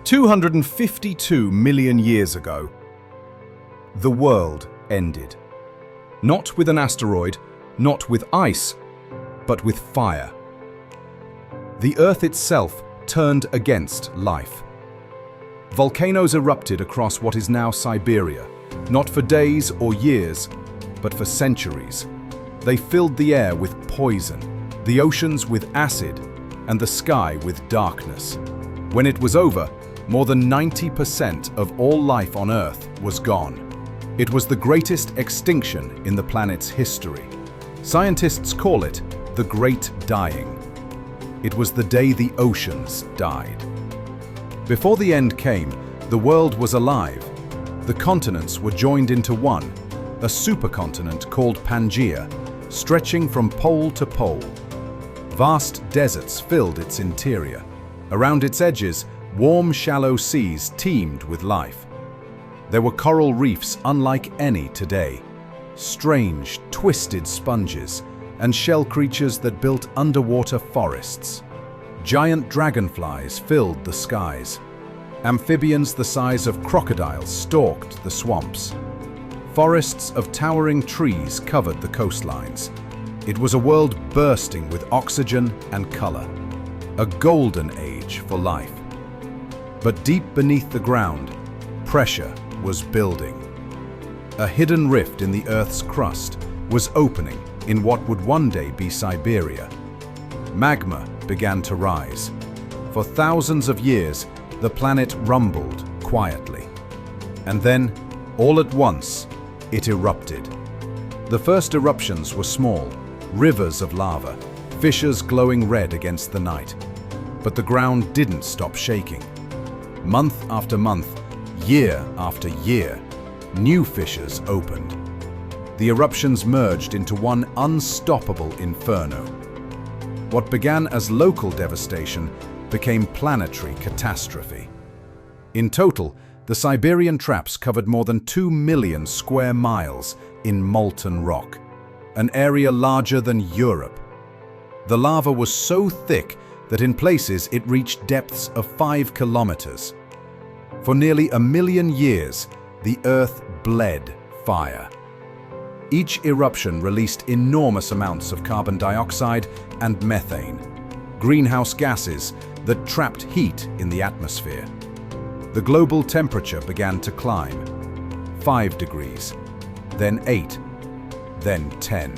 252 million years ago, the world ended. Not with an asteroid, not with ice, but with fire. The Earth itself turned against life. Volcanoes erupted across what is now Siberia, not for days or years, but for centuries. They filled the air with poison, the oceans with acid, and the sky with darkness. When it was over, more than 90% of all life on Earth was gone. It was the greatest extinction in the planet's history. Scientists call it the Great Dying. It was the day the oceans died. Before the end came, the world was alive. The continents were joined into one, a supercontinent called Pangaea, stretching from pole to pole. Vast deserts filled its interior. Around its edges, warm, shallow seas teemed with life. There were coral reefs unlike any today, strange, twisted sponges, and shell creatures that built underwater forests. Giant dragonflies filled the skies. Amphibians the size of crocodiles stalked the swamps. Forests of towering trees covered the coastlines. It was a world bursting with oxygen and color, a golden age for life. But deep beneath the ground, pressure was building. A hidden rift in the Earth's crust was opening in what would one day be Siberia. Magma began to rise. For thousands of years, the planet rumbled quietly. And then, all at once, it erupted. The first eruptions were small, rivers of lava, fissures glowing red against the night. But the ground didn't stop shaking. Month after month, year after year, new fissures opened. The eruptions merged into one unstoppable inferno. What began as local devastation became planetary catastrophe. In total, the Siberian Traps covered more than 2 million square miles in molten rock, an area larger than Europe. The lava was so thick that in places it reached depths of 5 kilometers. For nearly 1 million years, the Earth bled fire. Each eruption released enormous amounts of carbon dioxide and methane, greenhouse gases that trapped heat in the atmosphere. The global temperature began to climb. 5 degrees, then 8, then 10.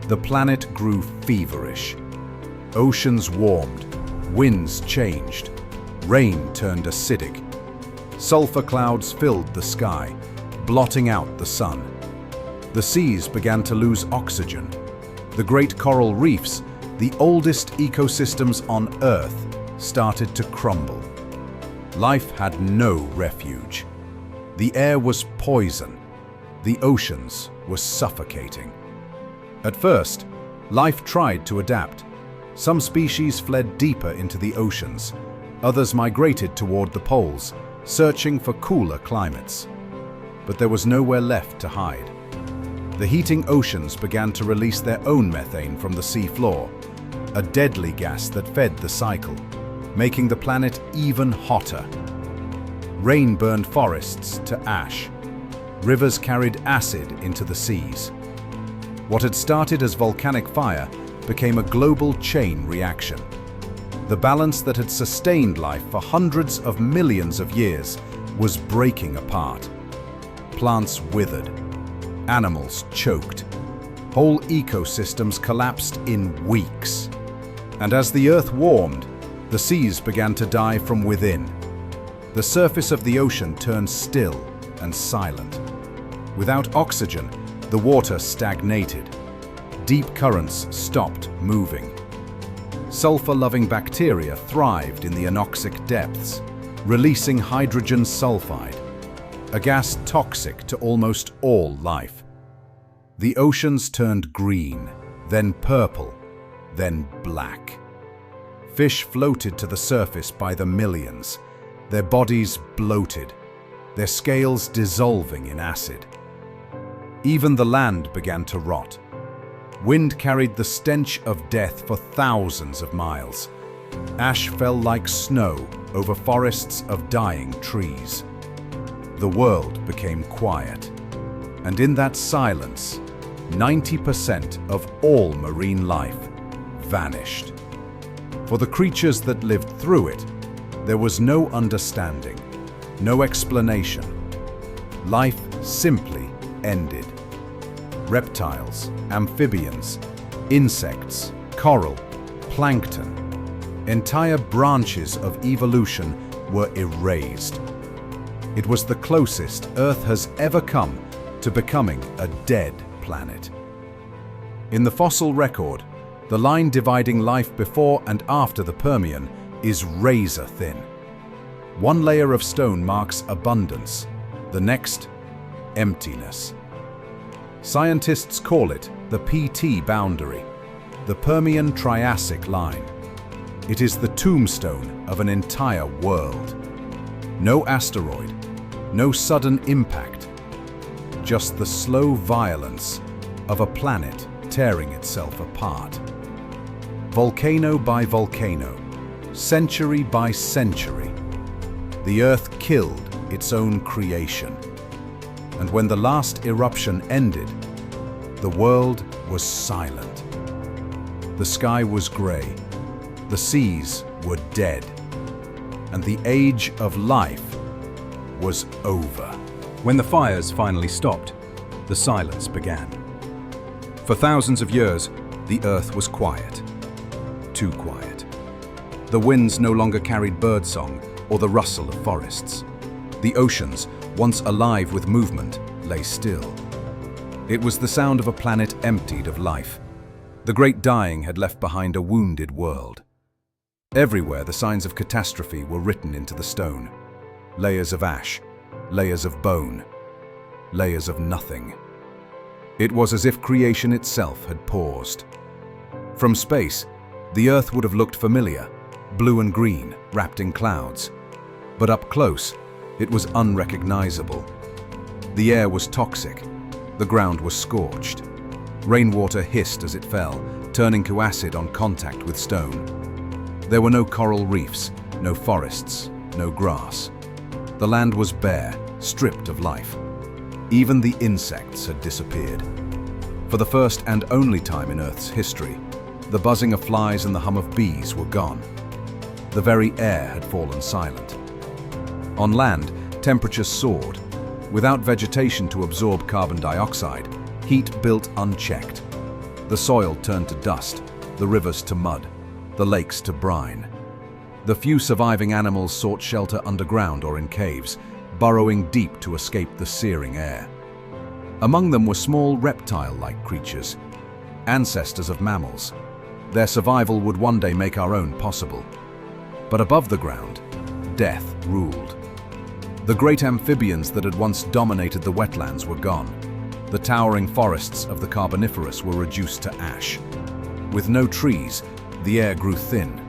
The planet grew feverish. Oceans warmed, winds changed, rain turned acidic. Sulfur clouds filled the sky, blotting out the sun. The seas began to lose oxygen. The great coral reefs, the oldest ecosystems on Earth, started to crumble. Life had no refuge. The air was poison. The oceans were suffocating. At first, life tried to adapt. Some species fled deeper into the oceans. Others migrated toward the poles, searching for cooler climates. But there was nowhere left to hide. The heating oceans began to release their own methane from the sea floor, a deadly gas that fed the cycle, making the planet even hotter. Rain burned forests to ash. Rivers carried acid into the seas. What had started as volcanic fire became a global chain reaction. The balance that had sustained life for hundreds of millions of years was breaking apart. Plants withered. Animals choked. Whole ecosystems collapsed in weeks. And as the Earth warmed, the seas began to die from within. The surface of the ocean turned still and silent. Without oxygen, the water stagnated. Deep currents stopped moving. Sulfur-loving bacteria thrived in the anoxic depths, releasing hydrogen sulfide, a gas toxic to almost all life. The oceans turned green, then purple, then black. Fish floated to the surface by the millions, their bodies bloated, their scales dissolving in acid. Even the land began to rot. Wind carried the stench of death for thousands of miles. Ash fell like snow over forests of dying trees. The world became quiet, and in that silence, 90% of all marine life vanished. For the creatures that lived through it, there was no understanding, no explanation. Life simply ended. Reptiles, amphibians, insects, coral, plankton, entire branches of evolution were erased. It was the closest Earth has ever come to becoming a dead planet. In the fossil record, the line dividing life before and after the Permian is razor thin. One layer of stone marks abundance, the next, emptiness. Scientists call it the PT boundary, the Permian Triassic line. It is the tombstone of an entire world. No asteroid, no sudden impact, just the slow violence of a planet tearing itself apart. Volcano by volcano, century by century, the Earth killed its own creation. And when the last eruption ended, the world was silent. The sky was grey, the seas were dead, and the age of life was over. When the fires finally stopped, the silence began. For thousands of years, the Earth was quiet. Too quiet. The winds no longer carried birdsong or the rustle of forests. The oceans, once alive with movement, lay still. It was the sound of a planet emptied of life. The great dying had left behind a wounded world. Everywhere the signs of catastrophe were written into the stone. Layers of ash, layers of bone, layers of nothing. It was as if creation itself had paused. From space, the Earth would have looked familiar, blue and green, wrapped in clouds. But up close, it was unrecognizable. The air was toxic, the ground was scorched. Rainwater hissed as it fell, turning to acid on contact with stone. There were no coral reefs, no forests, no grass. The land was bare, stripped of life. Even the insects had disappeared. For the first and only time in Earth's history, the buzzing of flies and the hum of bees were gone. The very air had fallen silent. On land, temperatures soared. Without vegetation to absorb carbon dioxide, heat built unchecked. The soil turned to dust, the rivers to mud, the lakes to brine. The few surviving animals sought shelter underground or in caves, burrowing deep to escape the searing air. Among them were small reptile-like creatures, ancestors of mammals. Their survival would one day make our own possible. But above the ground, death ruled. The great amphibians that had once dominated the wetlands were gone. The towering forests of the Carboniferous were reduced to ash. With no trees, the air grew thin.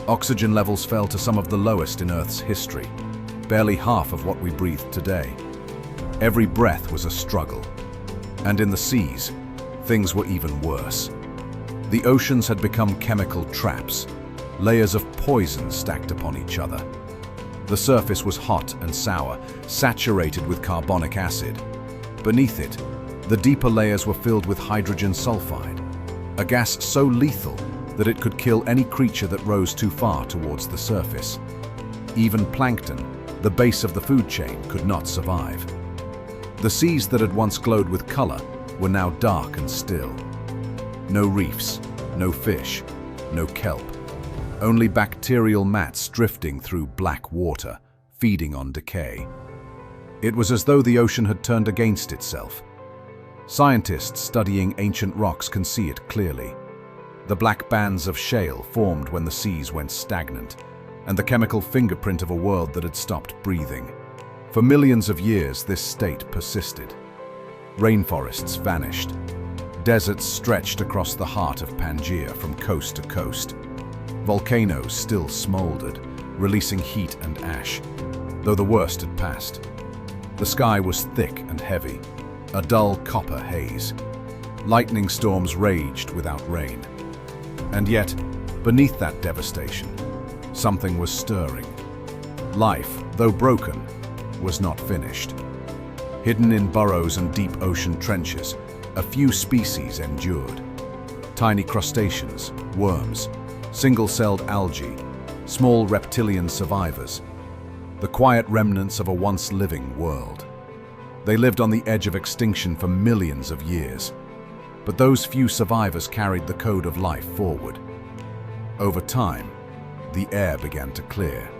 Oxygen levels fell to some of the lowest in Earth's history, barely half of what we breathe today. Every breath was a struggle. And in the seas, things were even worse. The oceans had become chemical traps, layers of poison stacked upon each other. The surface was hot and sour, saturated with carbonic acid. Beneath it, the deeper layers were filled with hydrogen sulfide, a gas so lethal that it could kill any creature that rose too far towards the surface. Even plankton, the base of the food chain, could not survive. The seas that had once glowed with color were now dark and still. No reefs, no fish, no kelp. Only bacterial mats drifting through black water, feeding on decay. It was as though the ocean had turned against itself. Scientists studying ancient rocks can see it clearly. The black bands of shale formed when the seas went stagnant, and the chemical fingerprint of a world that had stopped breathing. For millions of years, this state persisted. Rainforests vanished. Deserts stretched across the heart of Pangaea from coast to coast. Volcanoes still smoldered, releasing heat and ash, though the worst had passed. The sky was thick and heavy, a dull copper haze. Lightning storms raged without rain. And yet, beneath that devastation, something was stirring. Life, though broken, was not finished. Hidden in burrows and deep ocean trenches, a few species endured. Tiny crustaceans, worms, single-celled algae, small reptilian survivors, the quiet remnants of a once living world. They lived on the edge of extinction for millions of years, but those few survivors carried the code of life forward. Over time, the air began to clear.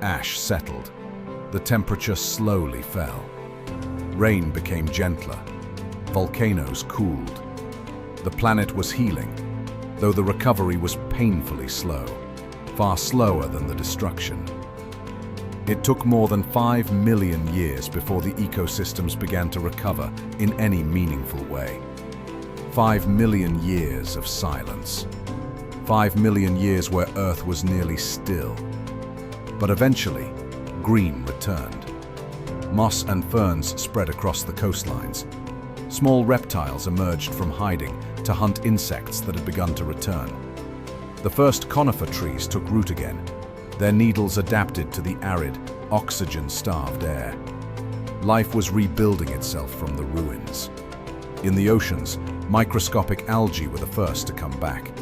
Ash settled. The temperature slowly fell. Rain became gentler. Volcanoes cooled. The planet was healing, though the recovery was painfully slow, far slower than the destruction. It took more than 5 million years before the ecosystems began to recover in any meaningful way. 5 million years of silence. 5 million years where Earth was nearly still. But eventually, green returned. Moss and ferns spread across the coastlines. Small reptiles emerged from hiding to hunt insects that had begun to return. The first conifer trees took root again. Their needles adapted to the arid, oxygen-starved air. Life was rebuilding itself from the ruins. In the oceans, microscopic algae were the first to come back.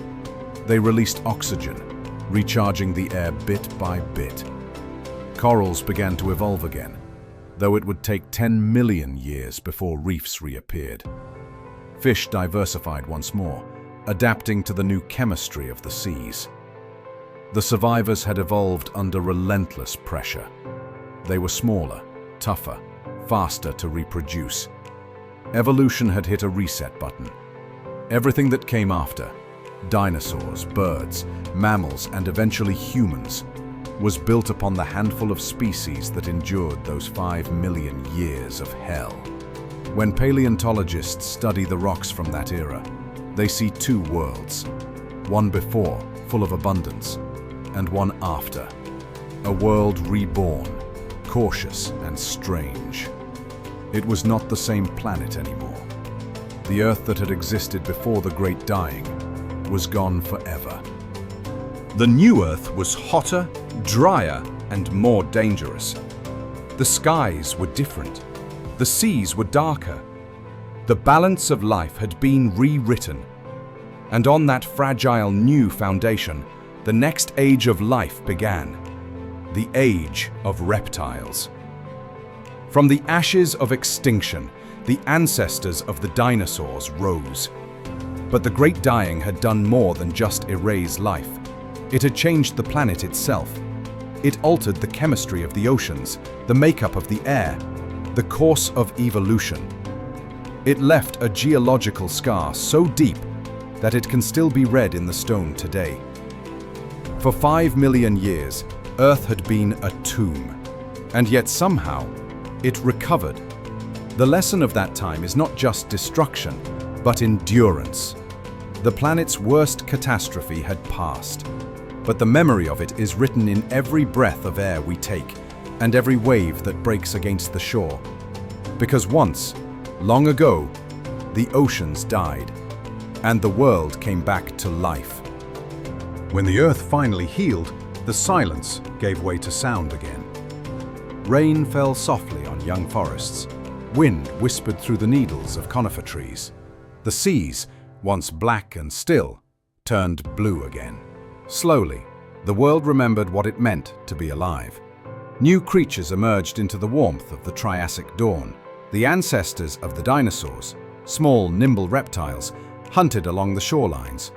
They released oxygen, recharging the air bit by bit. Corals began to evolve again, though it would take 10 million years before reefs reappeared. Fish diversified once more, adapting to the new chemistry of the seas. The survivors had evolved under relentless pressure. They were smaller, tougher, faster to reproduce. Evolution had hit a reset button. Everything that came after, dinosaurs, birds, mammals, and eventually humans, was built upon the handful of species that endured those 5 million years of hell. When paleontologists study the rocks from that era, they see two worlds. One before, full of abundance, and one after. A world reborn, cautious and strange. It was not the same planet anymore. The Earth that had existed before the Great Dying was gone forever. The new Earth was hotter, drier, and more dangerous. The skies were different. The seas were darker. The balance of life had been rewritten. And on that fragile new foundation, the next age of life began. The age of reptiles. From the ashes of extinction, the ancestors of the dinosaurs rose. But the Great Dying had done more than just erase life. It had changed the planet itself. It altered the chemistry of the oceans, the makeup of the air, the course of evolution. It left a geological scar so deep that it can still be read in the stone today. For 5 million years, Earth had been a tomb, and yet somehow it recovered. The lesson of that time is not just destruction, but endurance. The planet's worst catastrophe had passed, but the memory of it is written in every breath of air we take and every wave that breaks against the shore. Because once, long ago, the oceans died, and the world came back to life. When the Earth finally healed, the silence gave way to sound again. Rain fell softly on young forests. Wind whispered through the needles of conifer trees. The seas, once black and still, turned blue again. Slowly, the world remembered what it meant to be alive. New creatures emerged into the warmth of the Triassic dawn. The ancestors of the dinosaurs, small, nimble reptiles, hunted along the shorelines.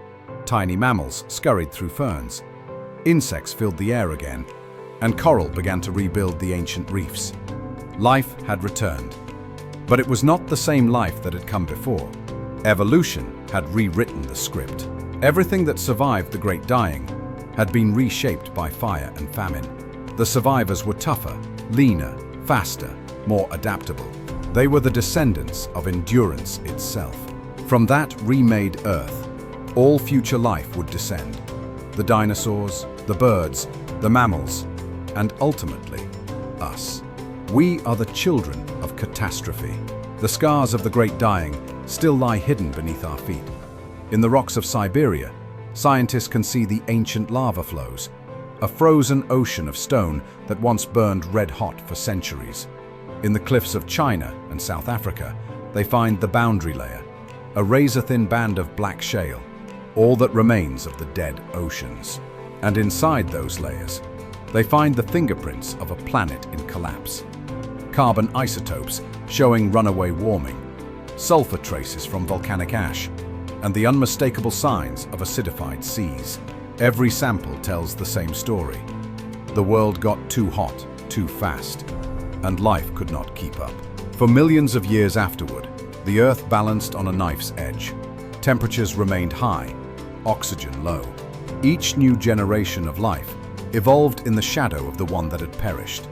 Tiny mammals scurried through ferns. Insects filled the air again, and coral began to rebuild the ancient reefs. Life had returned, but it was not the same life that had come before. Evolution had rewritten the script. Everything that survived the Great Dying had been reshaped by fire and famine. The survivors were tougher, leaner, faster, more adaptable. They were the descendants of endurance itself. From that remade Earth, all future life would descend. The dinosaurs, the birds, the mammals, and ultimately, us. We are the children of catastrophe. The scars of the Great Dying still lie hidden beneath our feet. In the rocks of Siberia, Scientists can see the ancient lava flows, a frozen ocean of stone that once burned red-hot for centuries. In the cliffs of China and South Africa, they find the boundary layer, a razor-thin band of black shale, all that remains of the dead oceans. And inside those layers, they find the fingerprints of a planet in collapse. Carbon isotopes showing runaway warming, sulfur traces from volcanic ash, and the unmistakable signs of acidified seas. Every sample tells the same story. The world got too hot, too fast, and life could not keep up. For millions of years afterward, the Earth balanced on a knife's edge. Temperatures remained high, oxygen low. Each new generation of life evolved in the shadow of the one that had perished.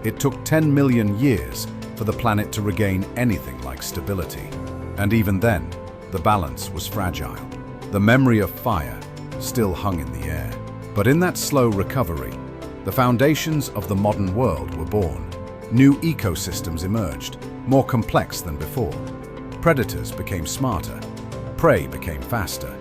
It took 10 million years for the planet to regain anything like stability. And even then, the balance was fragile. The memory of fire still hung in the air. But in that slow recovery, the foundations of the modern world were born. New ecosystems emerged, more complex than before. Predators became smarter, prey became faster,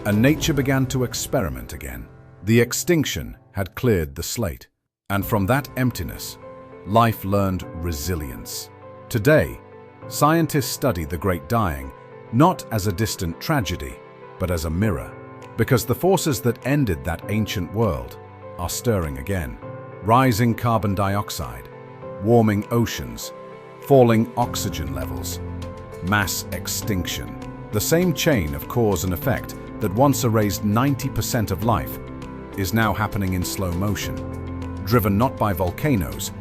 and nature began to experiment again. The extinction had cleared the slate, and from that emptiness, life learned resilience. Today, scientists study the Great Dying not as a distant tragedy, but as a mirror, because the forces that ended that ancient world are stirring again. Rising carbon dioxide, warming oceans, falling oxygen levels, mass extinction. The same chain of cause and effect that once erased 90% of life is now happening in slow motion, driven not by volcanoes,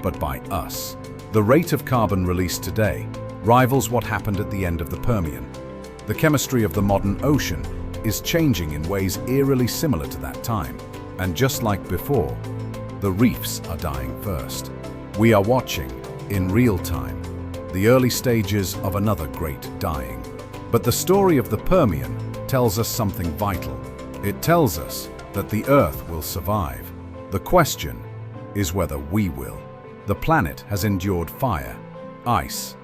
but by us. The rate of carbon released today rivals what happened at the end of the Permian. The chemistry of the modern ocean is changing in ways eerily similar to that time. And just like before, the reefs are dying first. We are watching, in real time, the early stages of another great dying. But the story of the Permian tells us something vital. It tells us that the Earth will survive. The question is whether we will. The planet has endured fire, ice,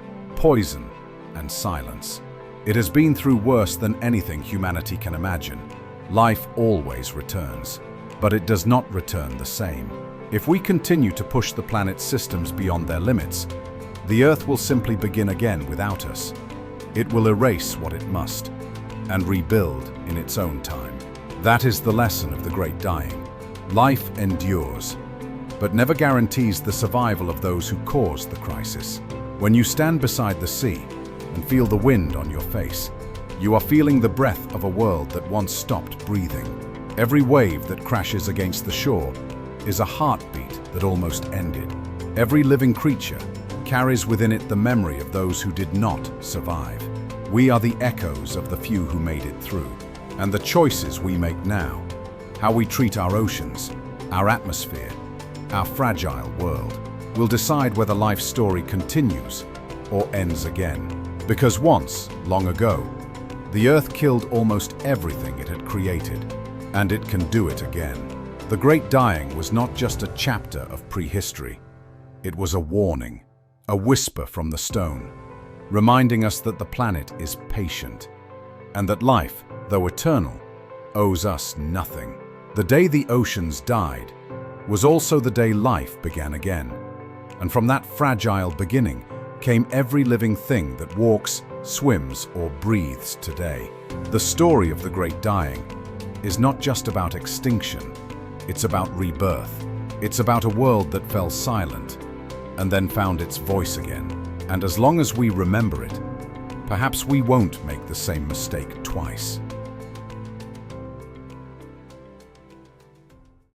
poison, and silence. It has been through worse than anything humanity can imagine. Life always returns, but it does not return the same. If we continue to push the planet's systems beyond their limits, the Earth will simply begin again without us. It will erase what it must and rebuild in its own time. That is the lesson of the Great Dying. Life endures, but never guarantees the survival of those who caused the crisis. When you stand beside the sea and feel the wind on your face, you are feeling the breath of a world that once stopped breathing. Every wave that crashes against the shore is a heartbeat that almost ended. Every living creature carries within it the memory of those who did not survive. We are the echoes of the few who made it through. And the choices we make now, how we treat our oceans, our atmosphere, our fragile world, will decide whether life's story continues or ends again. Because once, long ago, the Earth killed almost everything it had created, and it can do it again. The Great Dying was not just a chapter of prehistory. It was a warning, a whisper from the stone, reminding us that the planet is patient, and that life, though eternal, owes us nothing. The day the oceans died was also the day life began again. And from that fragile beginning came every living thing that walks, swims, or breathes today. The story of the Great Dying is not just about extinction, it's about rebirth. It's about a world that fell silent and then found its voice again. And as long as we remember it, perhaps we won't make the same mistake twice.